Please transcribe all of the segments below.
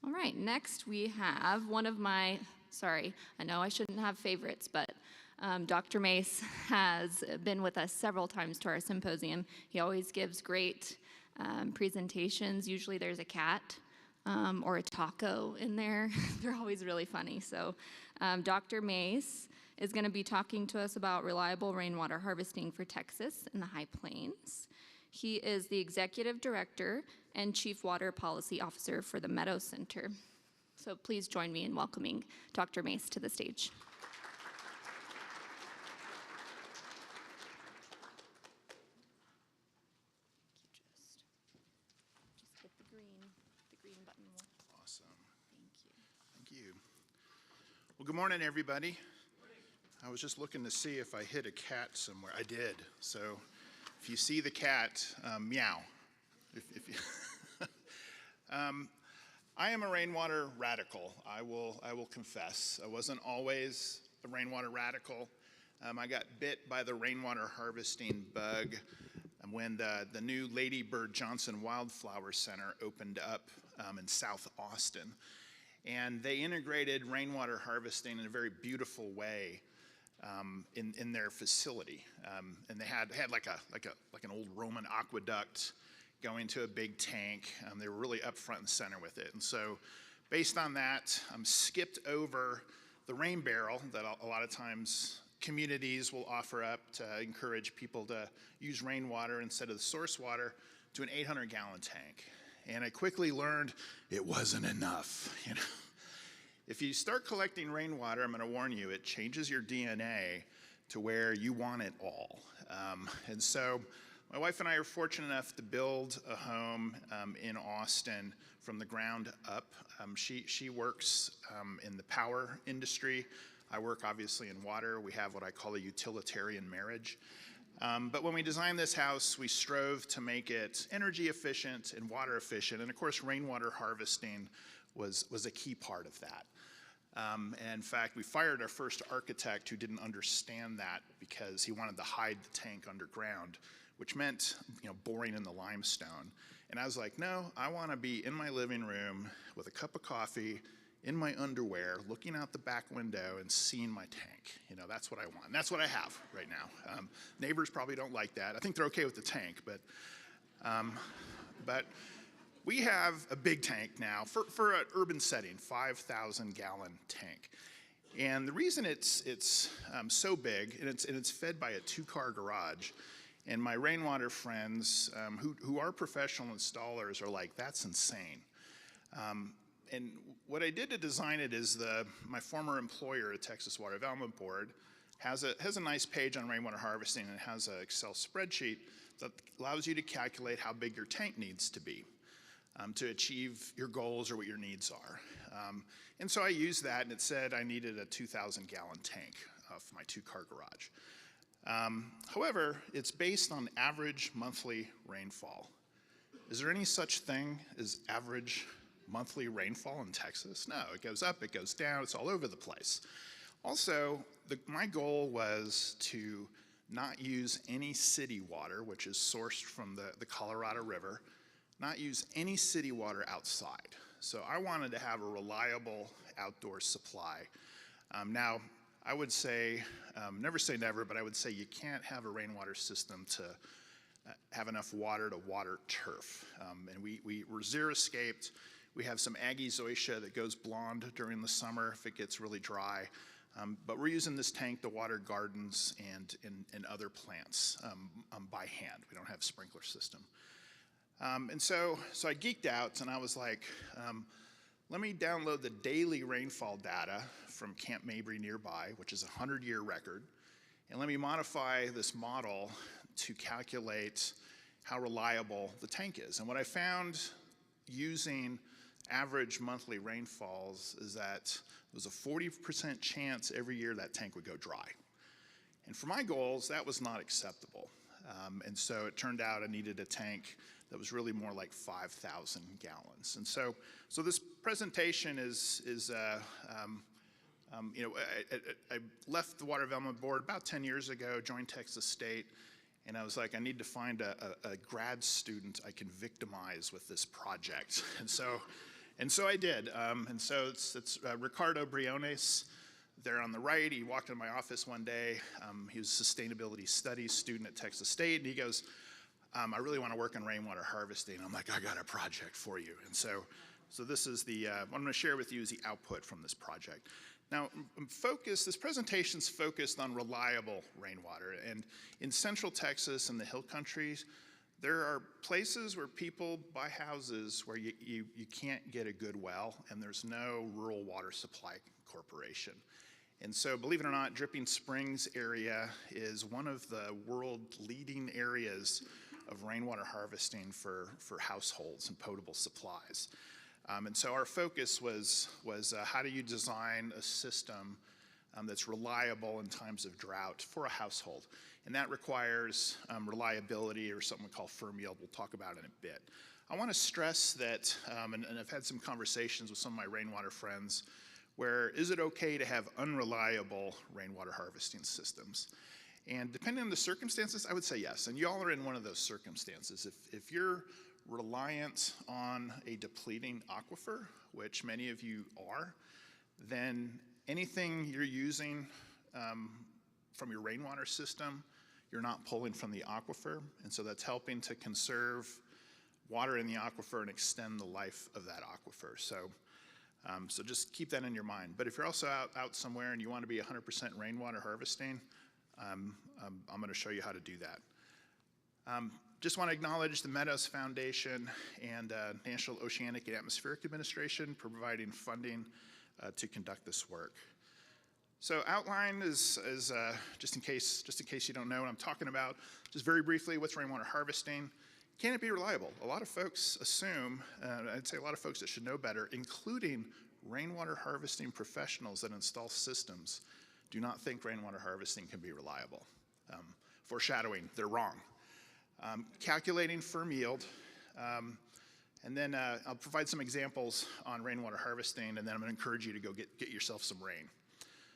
All right, next we have one of my, sorry, I know I shouldn't have favorites, but Dr. Mace has been with us several times to our symposium. He always gives great presentations. Usually there's a cat or a taco in there. They're always really funny. So Dr. Mace is going to be talking to us about reliable rainwater harvesting for Texas and the High Plains. He is the Executive Director and Chief Water Policy Officer for the Meadow Center. So please join me in welcoming Dr. Mace to the stage. Just hit the green button. Awesome. Thank you. Thank you. Well, good morning, everybody. I was just looking to see if I hit a cat somewhere. I did. So if you see the cat, meow. I am a rainwater radical. I will confess. I wasn't always a rainwater radical. I got bit by the rainwater harvesting bug when the new Lady Bird Johnson Wildflower Center opened up in South Austin. And they integrated rainwater harvesting in a very beautiful way in their facility. And they had like an old Roman aqueduct going to a big tank. They were really up front and center with it. And so based on that, skipped over the rain barrel that a lot of times communities will offer up to encourage people to use rainwater instead of the source water to an 800-gallon tank. And I quickly learned it wasn't enough. If you start collecting rainwater, I'm going to warn you, it changes your DNA to where you want it all. And so my wife and I are fortunate enough to build a home in Austin from the ground up. She works in the power industry. I work obviously in water. We have what I call a utilitarian marriage. But when we designed this house, we strove to make it energy efficient and water efficient. And of course, rainwater harvesting was a key part of that. And in fact, we fired our first architect who didn't understand that because he wanted to hide the tank underground, which meant boring in the limestone. And I was like, no, I want to be in my living room with a cup of coffee, in my underwear, looking out the back window and seeing my tank. That's what I want. And that's what I have right now. Neighbors probably don't like that. I think they're okay with the tank, but we have a big tank now for an urban setting, 5,000-gallon tank. And the reason it's so big, and it's fed by a 2-car garage, and my rainwater friends who are professional installers are like, that's insane. And what I did to design it is my former employer at Texas Water Development Board has a nice page on rainwater harvesting, and it has an Excel spreadsheet that allows you to calculate how big your tank needs to be to achieve your goals or what your needs are. And so I used that, and it said I needed a 2,000-gallon tank for my 2-car garage. However, it's based on average monthly rainfall. Is there any such thing as average monthly rainfall in Texas? No, it goes up, it goes down, it's all over the place. Also, my goal was to not use any city water, which is sourced from the Colorado River, not use any city water outside. So I wanted to have a reliable outdoor supply. Now, I would say, never say never, but I would say you can't have a rainwater system to have enough water to water turf. And we're xeriscaped. We have some Aggie zoysia that goes blonde during the summer if it gets really dry. But we're using this tank to water gardens and other plants by hand. We don't have a sprinkler system. And so I geeked out, and I was like, let me download the daily rainfall data from Camp Mabry nearby, which is a 100-year record, and let me modify this model to calculate how reliable the tank is. And what I found using average monthly rainfalls is that there was a 40% chance every year that tank would go dry. And for my goals, that was not acceptable. And so it turned out I needed a tank that was really more like 5,000 gallons. And so this presentation I left the Water Development Board about 10 years ago, joined Texas State, and I was like, I need to find a grad student I can victimize with this project. And so And so I did. And so it's Ricardo Briones there on the right. He walked into my office one day. He was a sustainability studies student at Texas State, and he goes, I really want to work on rainwater harvesting. I'm like, I got a project for you. And so this is what I'm going to share with you is the output from this project. Now, this presentation's focused on reliable rainwater. And in central Texas and the hill countries, there are places where people buy houses where you can't get a good well, and there's no rural water supply corporation. And so, believe it or not, Dripping Springs area is one of the world leading areas of rainwater harvesting for households and potable supplies. And so our focus was how do you design a system that's reliable in times of drought for a household? And that requires reliability, or something we call firm yield. We'll talk about it in a bit. I want to stress that, and I've had some conversations with some of my rainwater friends, where is it okay to have unreliable rainwater harvesting systems? And depending on the circumstances, I would say yes. And y'all are in one of those circumstances. If you're reliant on a depleting aquifer, which many of you are, then anything you're using from your rainwater system, you're not pulling from the aquifer. And so that's helping to conserve water in the aquifer and extend the life of that aquifer. So just keep that in your mind. But if you're also out somewhere and you want to be 100% rainwater harvesting, I'm going to show you how to do that. Just want to acknowledge the Meadows Foundation and National Oceanic and Atmospheric Administration for providing funding to conduct this work. So outline is just in case you don't know what I'm talking about, just very briefly, what's rainwater harvesting? Can it be reliable? A lot of folks assume, I'd say a lot of folks that should know better, including rainwater harvesting professionals that install systems, do not think rainwater harvesting can be reliable. Foreshadowing, they're wrong. Calculating firm yield, and then I'll provide some examples on rainwater harvesting, and then I'm going to encourage you to go get yourself some rain.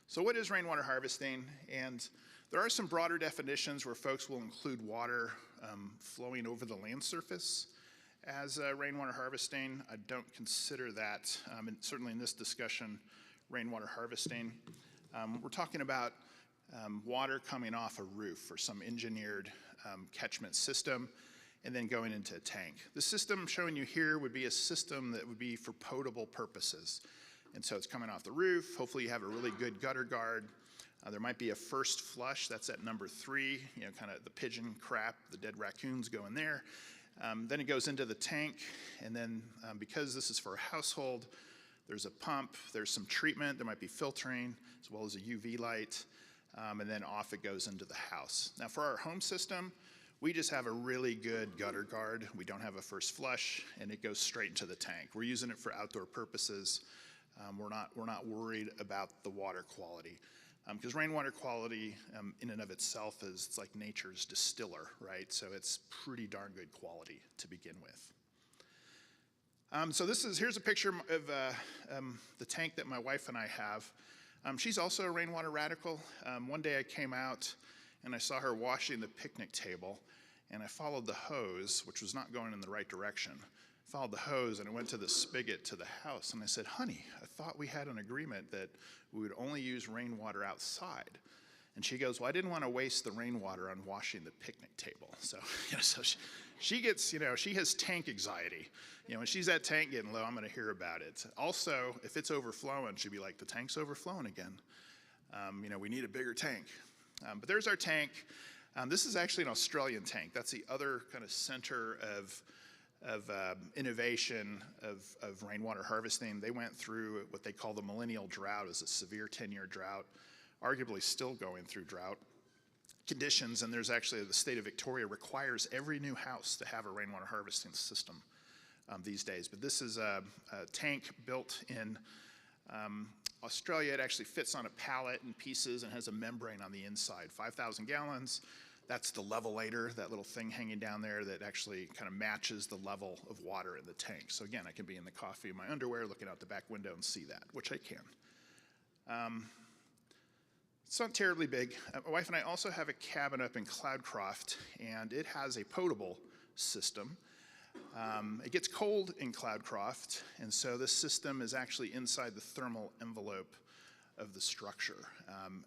So what is rainwater harvesting? And there are some broader definitions where folks will include water flowing over the land surface as rainwater harvesting. I don't consider that, and certainly in this discussion, rainwater harvesting. We're talking about water coming off a roof or some engineered catchment system and then going into a tank. The system I'm showing you here would be a system that would be for potable purposes. And so it's coming off the roof. Hopefully you have a really good gutter guard. There might be a first flush, that's at number 3, kind of the pigeon crap, the dead raccoons go in there. Then it goes into the tank, and then because this is for a household, there's a pump, there's some treatment, there might be filtering, as well as a UV light, and then off it goes into the house. Now for our home system, we just have a really good gutter guard. We don't have a first flush, and it goes straight into the tank. We're using it for outdoor purposes. We're not worried about the water quality. Because rainwater quality in and of itself it's like nature's distiller, right? So it's pretty darn good quality to begin with. So here's a picture of the tank that my wife and I have. She's also a rainwater radical. One day I came out and I saw her washing the picnic table, and I followed the hose, which was not going in the right direction. Followed the hose and it went to the spigot to the house, and I said, honey, I thought we had an agreement that we would only use rainwater outside. And she goes, well, I didn't want to waste the rainwater on washing the picnic table. So, so she gets, she has tank anxiety. When she's at tank getting low, I'm going to hear about it. Also, if it's overflowing, she'd be like, the tank's overflowing again. We need a bigger tank. But there's our tank. This is actually an Australian tank. That's the other kind of center of innovation of rainwater harvesting. They went through what they call the millennial drought, as a severe 10-year drought, arguably still going through drought conditions, and there's actually, the state of Victoria requires every new house to have a rainwater harvesting system these days. But this is a tank built in Australia. It actually fits on a pallet in pieces and has a membrane on the inside, 5,000 gallons. That's the levelator, that little thing hanging down there that actually kind of matches the level of water in the tank. So again, I can be in the coffee in my underwear looking out the back window and see that, which I can. It's not terribly big. My wife and I also have a cabin up in Cloudcroft, and it has a potable system. It gets cold in Cloudcroft, and so this system is actually inside the thermal envelope of the structure.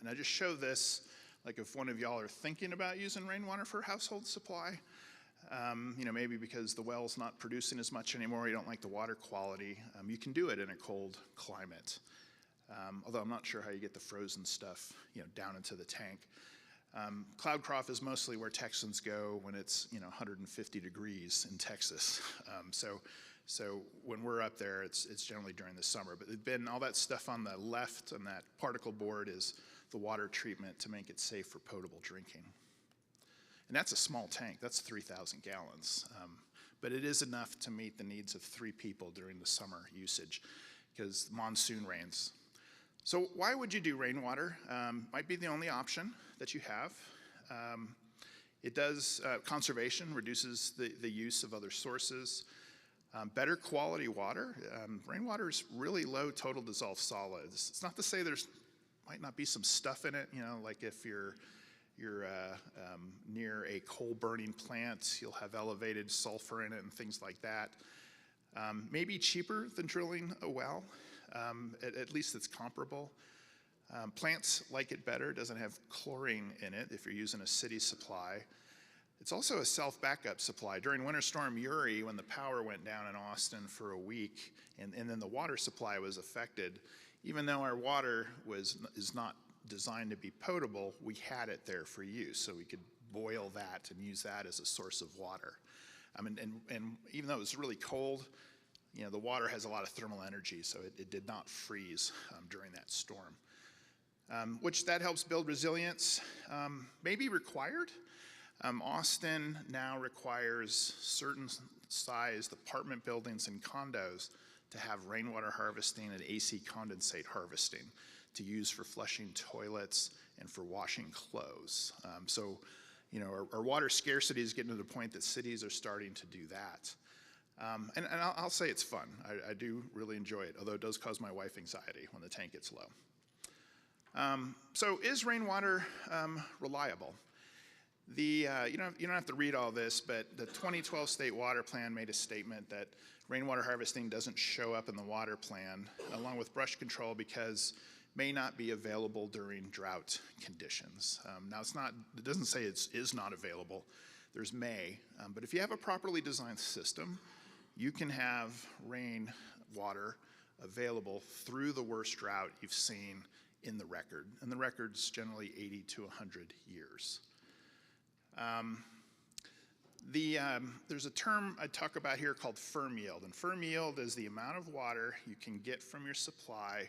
And I just show this, like if one of y'all are thinking about using rainwater for household supply, maybe because the well's not producing as much anymore, you don't like the water quality, you can do it in a cold climate. Although I'm not sure how you get the frozen stuff, down into the tank. Cloudcroft is mostly where Texans go when it's 150 degrees in Texas. So when we're up there, it's generally during the summer. But all that stuff on the left on that particle board is the water treatment to make it safe for potable drinking. And that's a small tank. That's 3,000 gallons. But it is enough to meet the needs of 3 people during the summer usage because monsoon rains. So why would you do rainwater? Might be the only option that you have. It does conservation, reduces the use of other sources. Better quality water. Rainwater is really low total dissolved solids. It's not to say might not be some stuff in it, like if you're near a coal burning plant, you'll have elevated sulfur in it and things like that. Maybe cheaper than drilling a well. At least it's comparable. Plants like it better. It doesn't have chlorine in it if you're using a city supply. It's also a self-backup supply. During Winter Storm Uri, when the power went down in Austin for a week, and then the water supply was affected, even though our water is not designed to be potable, we had it there for use, so we could boil that and use that as a source of water. And even though it was really cold, the water has a lot of thermal energy, so it did not freeze during that storm. Which that helps build resilience. May be required. Austin now requires certain sized apartment buildings and condos to have rainwater harvesting and AC condensate harvesting to use for flushing toilets and for washing clothes. So, our water scarcity is getting to the point that cities are starting to do that. And I'll say it's fun. I do really enjoy it, although it does cause my wife anxiety when the tank gets low. So is rainwater reliable? You don't have to read all this, but the 2012 State Water Plan made a statement that rainwater harvesting doesn't show up in the water plan, along with brush control, because may not be available during drought conditions. Now it doesn't say it is not available. There's may, but if you have a properly designed system, you can have rainwater available through the worst drought you've seen in the record. And the record's generally 80 to 100 years. There's a term I talk about here called firm yield. And firm yield is the amount of water you can get from your supply.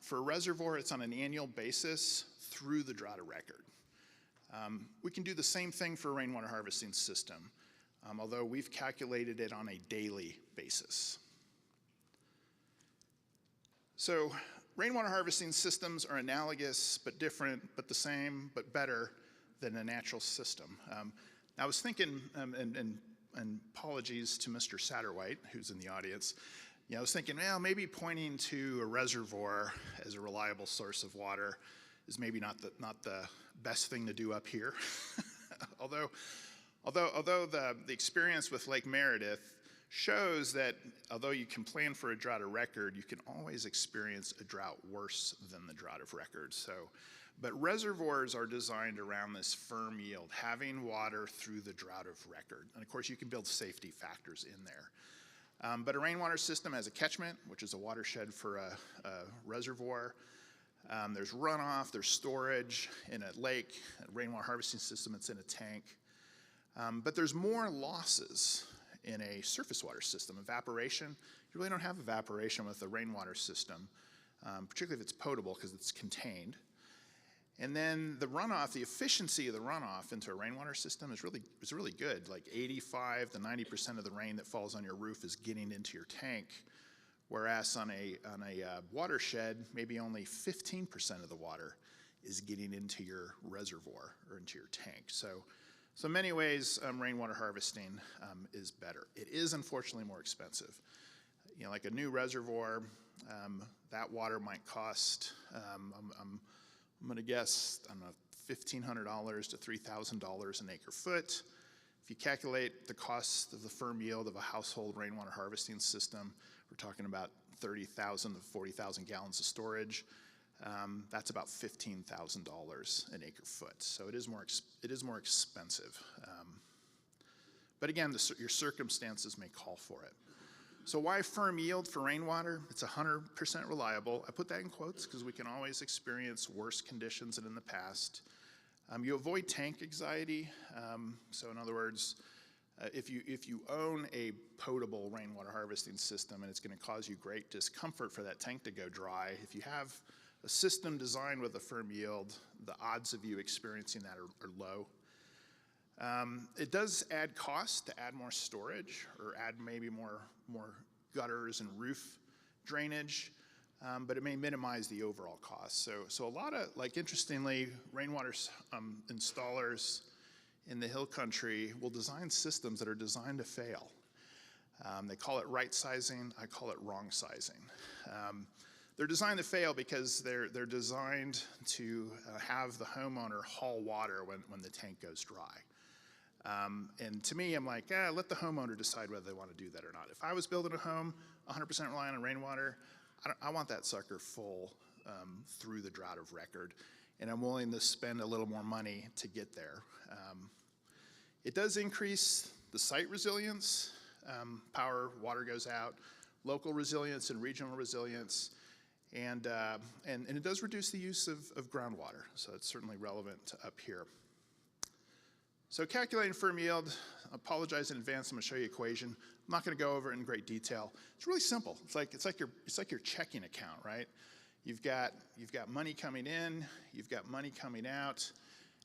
For a reservoir, it's on an annual basis through the drought of record. We can do the same thing for a rainwater harvesting system, although we've calculated it on a daily basis. So rainwater harvesting systems are analogous but different, but the same, but better than a natural system. I was thinking, and apologies to Mr. Satterwhite, who's in the audience, I was thinking, well, maybe pointing to a reservoir as a reliable source of water is maybe not the best thing to do up here. although the experience with Lake Meredith shows that although you can plan for a drought of record, you can always experience a drought worse than the drought of record. But reservoirs are designed around this firm yield, having water through the drought of record. And of course, you can build safety factors in there. But a rainwater system has a catchment, which is a watershed for a reservoir. There's runoff, there's storage in a lake, a rainwater harvesting system, it's in a tank. But there's more losses in a surface water system. Evaporation, you really don't have evaporation with a rainwater system, particularly if it's potable because it's contained. And then the runoff, the efficiency of the runoff into a rainwater system is really good. Like 85 to 90% of the rain that falls on your roof is getting into your tank, whereas on a watershed, maybe only 15% of the water is getting into your reservoir or into your tank. So in many ways, rainwater harvesting is better. It is unfortunately more expensive. Like a new reservoir, that water might cost, I'm going to guess, I don't know, $1,500 to $3,000 an acre foot. If you calculate the cost of the firm yield of a household rainwater harvesting system, we're talking about 30,000 to 40,000 gallons of storage. That's about $15,000 an acre foot. So it is more expensive. But again, your circumstances may call for it. So why firm yield for rainwater? It's 100% reliable. I put that in quotes because we can always experience worse conditions than in the past. You avoid tank anxiety. So in other words, if you own a potable rainwater harvesting system and it's going to cause you great discomfort for that tank to go dry, if you have a system designed with a firm yield, the odds of you experiencing that are low. It does add cost to add more storage or add maybe more gutters and roof drainage, but it may minimize the overall cost. So a lot of, interestingly, rainwater installers in the hill country will design systems that are designed to fail. They call it right sizing, I call it wrong sizing. They're designed to fail because they're designed to have the homeowner haul water when the tank goes dry. And to me, I'm like, let the homeowner decide whether they want to do that or not. If I was building a home 100% reliant on rainwater, I want that sucker full through the drought of record, and I'm willing to spend a little more money to get there. It does increase the site resilience, water goes out, local resilience and regional resilience, and it does reduce the use of groundwater, so it's certainly relevant up here. So calculating firm yield, I apologize in advance, I'm going to show you an equation. I'm not going to go over it in great detail. It's really simple. It's like your checking account, right? You've got money coming in, you've got money coming out,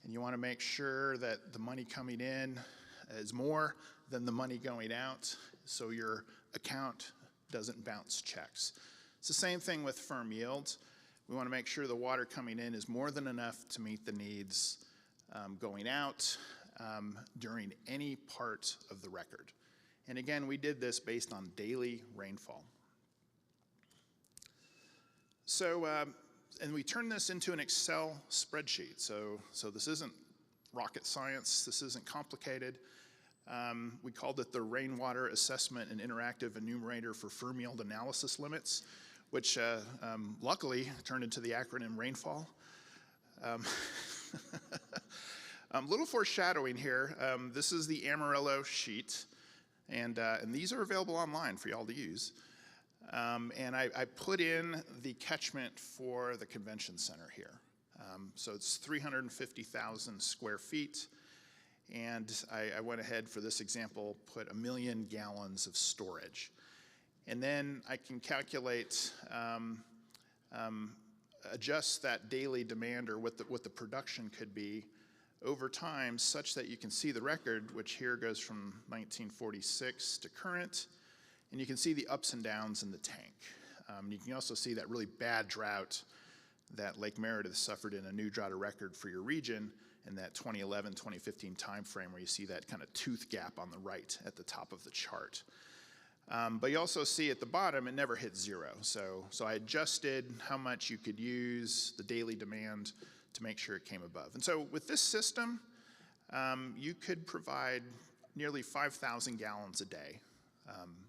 and you want to make sure that the money coming in is more than the money going out, so your account doesn't bounce checks. It's the same thing with firm yields. We want to make sure the water coming in is more than enough to meet the needs going out during any part of the record. And again, we did this based on daily rainfall. So, and we turned this into an Excel spreadsheet. So this isn't rocket science, this isn't complicated. We called it the Rainwater Assessment and Interactive Enumerator for Firm Yield Analysis Limits, which luckily turned into the acronym RAINFALL. Little foreshadowing here, this is the Amarillo sheet, and these are available online for y'all to use. And I put in the catchment for the convention center here. So it's 350,000 square feet, and I went ahead for this example, put 1 million gallons of storage. And then I can calculate, adjust that daily demand or what the production could be over time such that you can see the record, which here goes from 1946 to current, and you can see the ups and downs in the tank. You can also see that really bad drought that Lake Meredith suffered in a new drought of record for your region in that 2011-2015 timeframe, where you see that kind of tooth gap on the right at the top of the chart. But you also see at the bottom, it never hit zero. So I adjusted how much you could use, the daily demand, to make sure it came above. And so with this system, you could provide nearly 5,000 gallons a day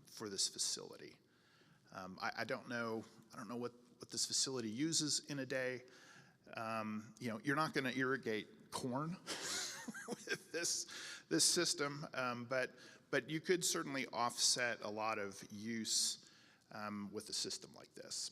for this facility. I don't know what this facility uses in a day. You're not going to irrigate corn with this system, but you could certainly offset a lot of use with a system like this.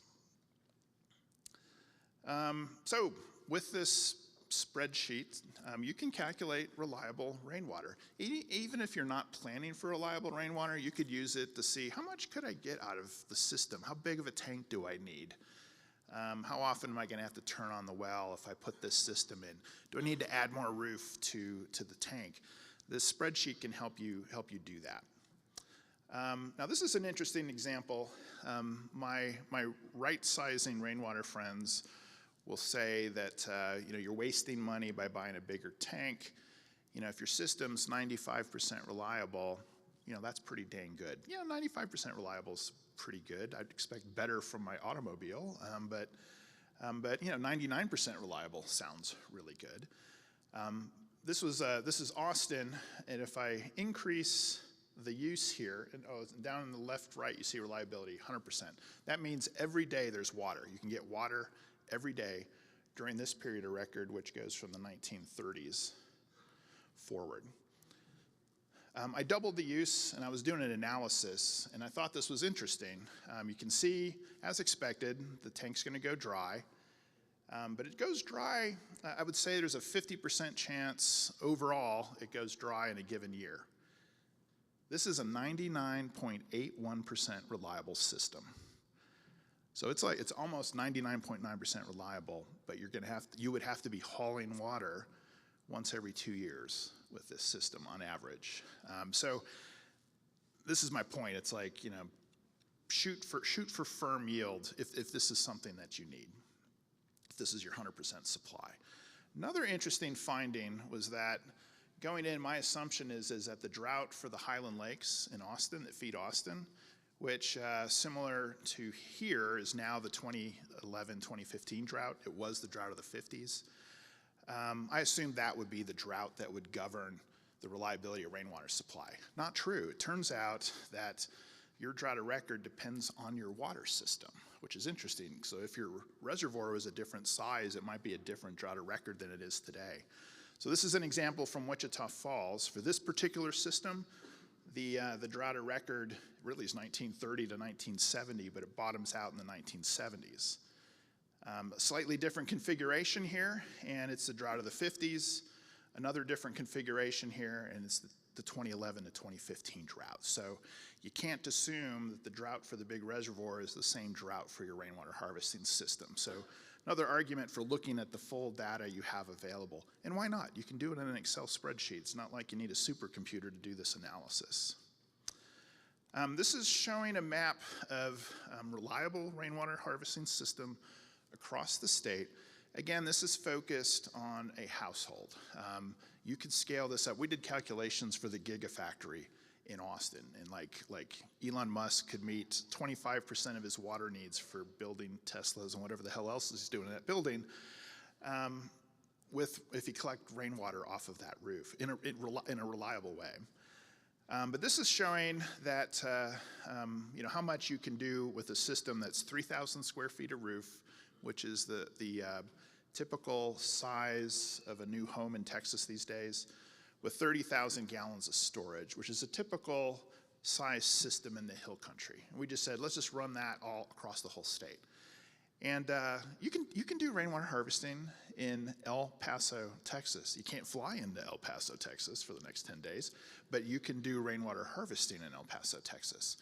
So with this spreadsheet, you can calculate reliable rainwater. Even if you're not planning for reliable rainwater, you could use it to see how much could I get out of the system? How big of a tank do I need? How often am I going to have to turn on the well if I put this system in? Do I need to add more roof to the tank? This spreadsheet can help you do that. Now this is an interesting example. My right sizing rainwater friends will say that you're wasting money by buying a bigger tank. If your system's 95% reliable, that's pretty dang good. 95% reliable is pretty good. I'd expect better from my automobile, but 99% reliable sounds really good. This is Austin, and if I increase the use here, and down in the left, right, you see reliability, 100%. That means every day there's water. You can get water every day during this period of record, which goes from the 1930s forward. I doubled the use, and I was doing an analysis, and I thought this was interesting. You can see, as expected, the tank's going to go dry. But it goes dry, I would say there's a 50% chance overall it goes dry in a given year. This is a 99.81% reliable system. So it's almost 99.9% reliable, but you would have to be hauling water once every 2 years with this system on average. So this is my point. It's like, shoot for firm yield if this is something that you need. This is your 100% supply. Another interesting finding was that going in, my assumption is that the drought for the Highland Lakes in Austin that feed Austin, which similar to here is now the 2011-2015 drought. It was the drought of the 50s. I assumed that would be the drought that would govern the reliability of rainwater supply. Not true. It turns out that your drought of record depends on your water system, which is interesting. So if your reservoir was a different size, it might be a different drought of record than it is today. So this is an example from Wichita Falls. For this particular system, the drought of record really is 1930 to 1970, but it bottoms out in the 1970s. A slightly different configuration here, and it's the drought of the 50s. Another different configuration here, and it's the 2011 to 2015 drought. So you can't assume that the drought for the big reservoir is the same drought for your rainwater harvesting system. So another argument for looking at the full data you have available. And why not? You can do it in an Excel spreadsheet. It's not like you need a supercomputer to do this analysis. This is showing a map of reliable rainwater harvesting system across the state. Again, this is focused on a household. You could scale this up. We did calculations for the Gigafactory in Austin, and like Elon Musk could meet 25% of his water needs for building Teslas and whatever the hell else he's doing in that building, if you collect rainwater off of that roof in a reliable way. But this is showing that how much you can do with a system that's 3,000 square feet of roof, which is the typical size of a new home in Texas these days, with 30,000 gallons of storage, which is a typical size system in the hill country. And we just said, let's just run that all across the whole state. And you can do rainwater harvesting in El Paso, Texas. You can't fly into El Paso, Texas for the next 10 days, but you can do rainwater harvesting in El Paso, Texas.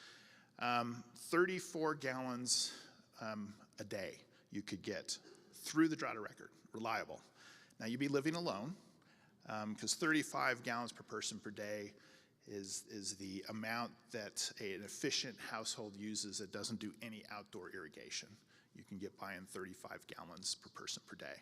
34 gallons a day you could get through the drought of record, reliable. Now you'd be living alone, because 35 gallons per person per day is the amount that an efficient household uses that doesn't do any outdoor irrigation. You can get by in 35 gallons per person per day.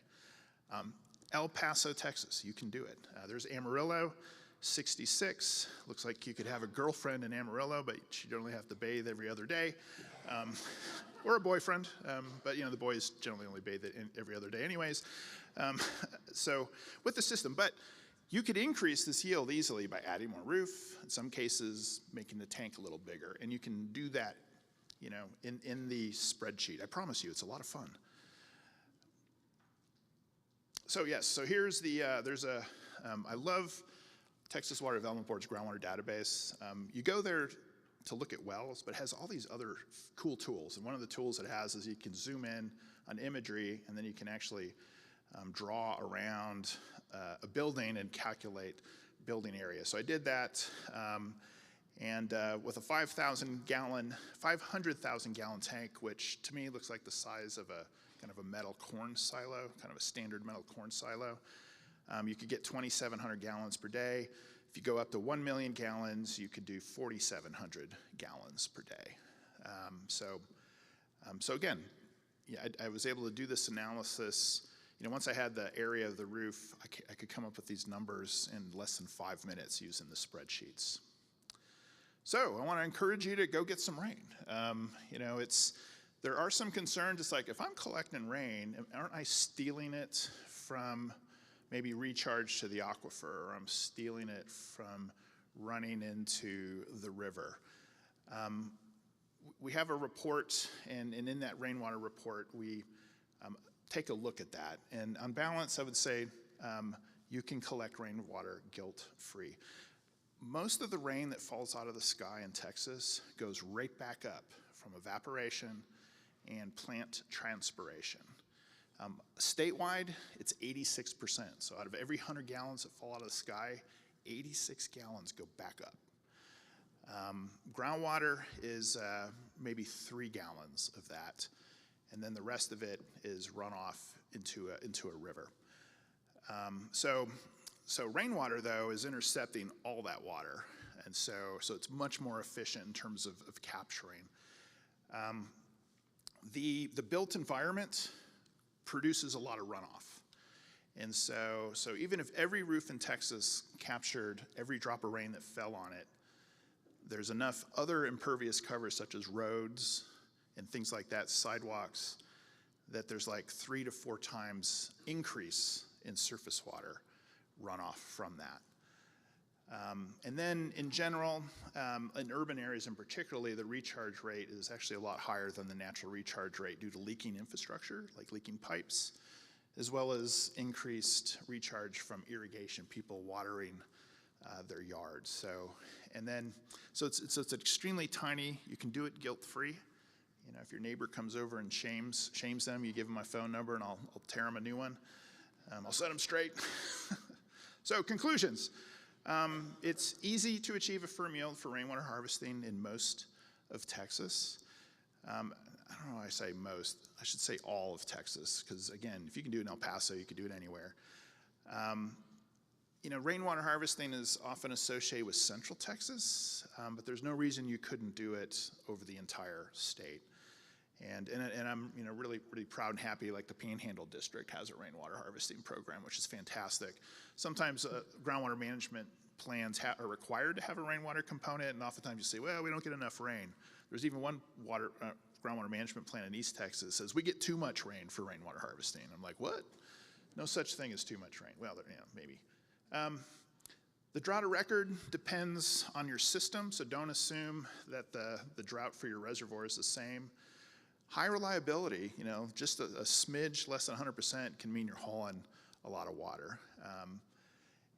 El Paso, Texas, you can do it. There's Amarillo, 66. Looks like you could have a girlfriend in Amarillo, but she'd only have to bathe every other day. Or a boyfriend, but the boys generally only bathe every other day anyways. So with the system, but you could increase this yield easily by adding more roof, in some cases making the tank a little bigger, and you can do that in the spreadsheet. I promise you, it's a lot of fun. So yes, so here's the, I love Texas Water Development Board's groundwater database. You go there to look at wells, but it has all these other cool tools. And one of the tools it has is you can zoom in on imagery, and then you can actually draw around a building and calculate building area. So I did that, and with a 500,000 gallon tank, which to me looks like the size of a kind of a metal corn silo, kind of a standard metal corn silo, you could get 2,700 gallons per day. If you go up to 1 million gallons, you could do 4,700 gallons per day. So again, yeah, I was able to do this analysis. Once I had the area of the roof, I could come up with these numbers in less than 5 minutes using the spreadsheets. So I want to encourage you to go get some rain. There are some concerns. It's like, if I'm collecting rain, aren't I stealing it from maybe recharge to the aquifer, or I'm stealing it from running into the river. We have a report, and in that rainwater report, we take a look at that. And on balance, I would say you can collect rainwater guilt-free. Most of the rain that falls out of the sky in Texas goes right back up from evaporation and plant transpiration. Statewide, it's 86%. So out of every 100 gallons that fall out of the sky, 86 gallons go back up. Groundwater is maybe 3 gallons of that, and then the rest of it is runoff into a river. So rainwater, though, is intercepting all that water, and so it's much more efficient in terms of capturing. The built environment produces a lot of runoff, and so even if every roof in Texas captured every drop of rain that fell on it, there's enough other impervious covers such as roads and things like that, sidewalks, that there's like 3 to 4 times increase in surface water runoff from that. And then in general, in urban areas in particularly, the recharge rate is actually a lot higher than the natural recharge rate due to leaking infrastructure, like leaking pipes, as well as increased recharge from irrigation, people watering their yards. So it's extremely tiny. You can do it guilt-free. You know, if your neighbor comes over and shames them, you give them my phone number and I'll tear them a new one. I'll set them straight. So conclusions. It's easy to achieve a firm yield for rainwater harvesting in most of Texas. I don't know why I say most. I should say all of Texas, because again, if you can do it in El Paso, you can do it anywhere. You know, rainwater harvesting is often associated with Central Texas, but there's no reason you couldn't do it over the entire state. And I'm really proud and happy, like the Panhandle District has a rainwater harvesting program, which is fantastic. Sometimes groundwater management plans are required to have a rainwater component, and oftentimes you say, well, we don't get enough rain. There's even one groundwater management plan in East Texas that says we get too much rain for rainwater harvesting. I'm like, what? No such thing as too much rain. Well, maybe. The drought of record depends on your system, so don't assume that the drought for your reservoir is the same. High reliability, just a smidge less than 100% can mean you're hauling a lot of water.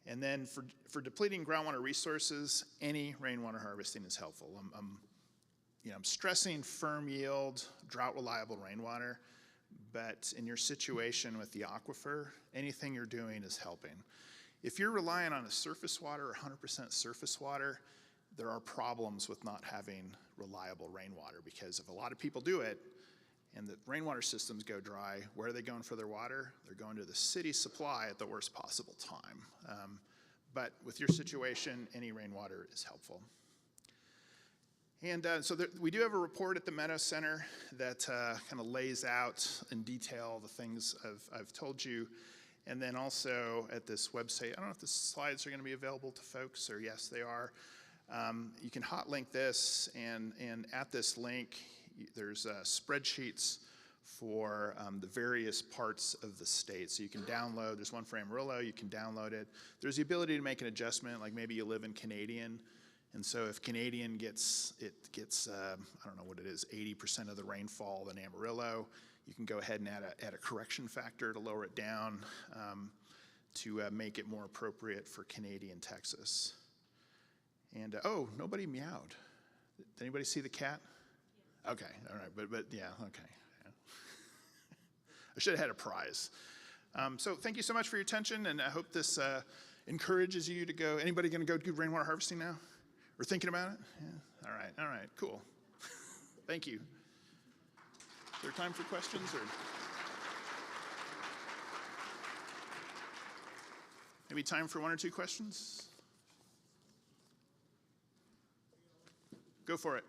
And then for depleting groundwater resources, any rainwater harvesting is helpful. I'm stressing firm yield, drought reliable rainwater, but in your situation with the aquifer, anything you're doing is helping. If you're relying on a surface water or 100% surface water, there are problems with not having reliable rainwater, because if a lot of people do it and the rainwater systems go dry, where are they going for their water? They're going to the city supply at the worst possible time. But with your situation, any rainwater is helpful. And we do have a report at the Meadow Center that kind of lays out in detail the things I've told you. And then also at this website, I don't know if the slides are going to be available to folks, or yes, they are. You can hot link this, and at this link, there's spreadsheets for the various parts of the state. So you can download, there's one for Amarillo, you can download it. There's the ability to make an adjustment, like maybe you live in Canadian, and so if Canadian gets I don't know what it is, 80% of the rainfall in Amarillo, you can go ahead and add a correction factor to lower it down to make it more appropriate for Canadian Texas. And oh, nobody meowed. Did anybody see the cat? Yeah. Okay, all right, but yeah, okay. Yeah. I should have had a prize. So thank you so much for your attention, and I hope this encourages you to go. Anybody going to go do rainwater harvesting now? Or thinking about it? Yeah. All right, cool. Thank you. Is there time for questions, or maybe time for 1 or 2 questions? Go for it.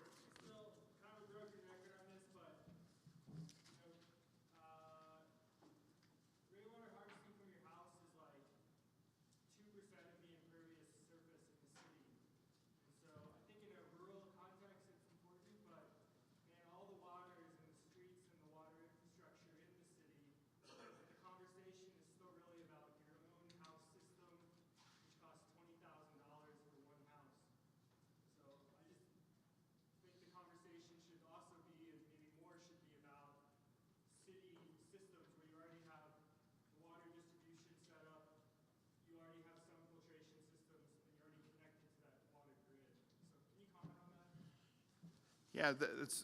Yeah,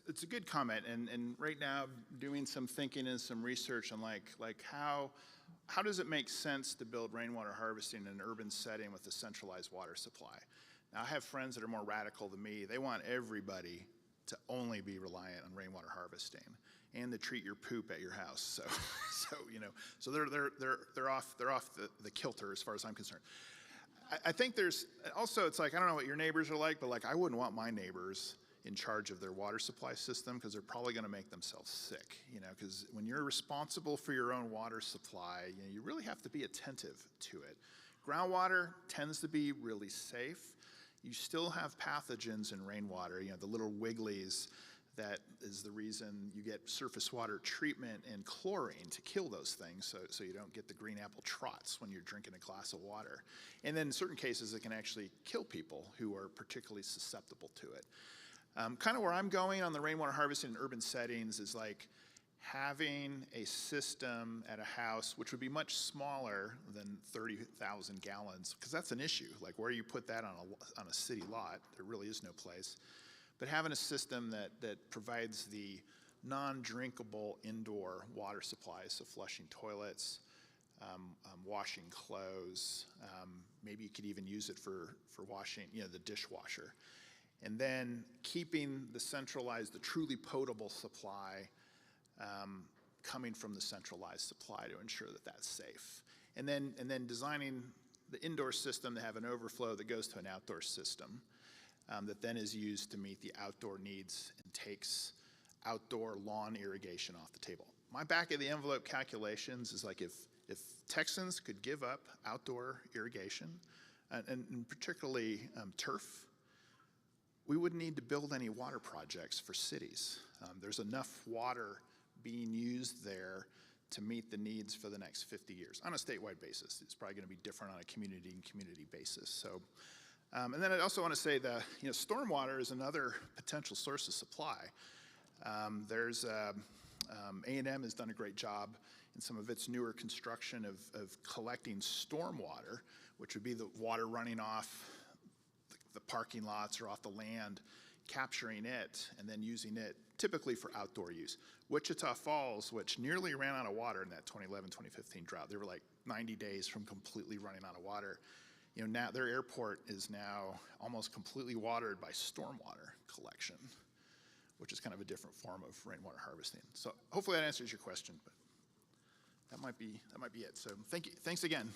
it's a good comment, and right now I'm doing some thinking and some research on like how does it make sense to build rainwater harvesting in an urban setting with a centralized water supply? Now I have friends that are more radical than me. They want everybody to only be reliant on rainwater harvesting and to treat your poop at your house. So they're off the kilter as far as I'm concerned. I think there's also, it's like, I don't know what your neighbors are like, but like I wouldn't want my neighbors in charge of their water supply system because they're probably going to make themselves sick, because when you're responsible for your own water supply, you really have to be attentive to it. Groundwater tends to be really safe. You still have pathogens in rainwater, the little wigglies. That is the reason you get surface water treatment and chlorine to kill those things so you don't get the green apple trots when you're drinking a glass of water. And then in certain cases, it can actually kill people who are particularly susceptible to it. Kind of where I'm going on the rainwater harvesting in urban settings is like having a system at a house, which would be much smaller than 30,000 gallons, because that's an issue. Like where you put that on a city lot, there really is no place. But having a system that provides the non-drinkable indoor water supplies, so flushing toilets, washing clothes, maybe you could even use it for washing, the dishwasher. And then keeping the truly potable supply coming from the centralized supply to ensure that that's safe. And then designing the indoor system to have an overflow that goes to an outdoor system that then is used to meet the outdoor needs and takes outdoor lawn irrigation off the table. My back of the envelope calculations is like if Texans could give up outdoor irrigation and particularly turf, we wouldn't need to build any water projects for cities. There's enough water being used there to meet the needs for the next 50 years on a statewide basis. It's probably going to be different on a community basis. So, and then I also want to say that stormwater is another potential source of supply. A&M has done a great job in some of its newer construction of collecting stormwater, which would be the water running off the parking lots or off the land, capturing it and then using it typically for outdoor use. Wichita Falls, which nearly ran out of water in that 2011-2015 drought, they were like 90 days from completely running out of water. Now their airport is now almost completely watered by stormwater collection, which is kind of a different form of rainwater harvesting. So hopefully that answers your question, but that might be it. So thank you. Thanks again.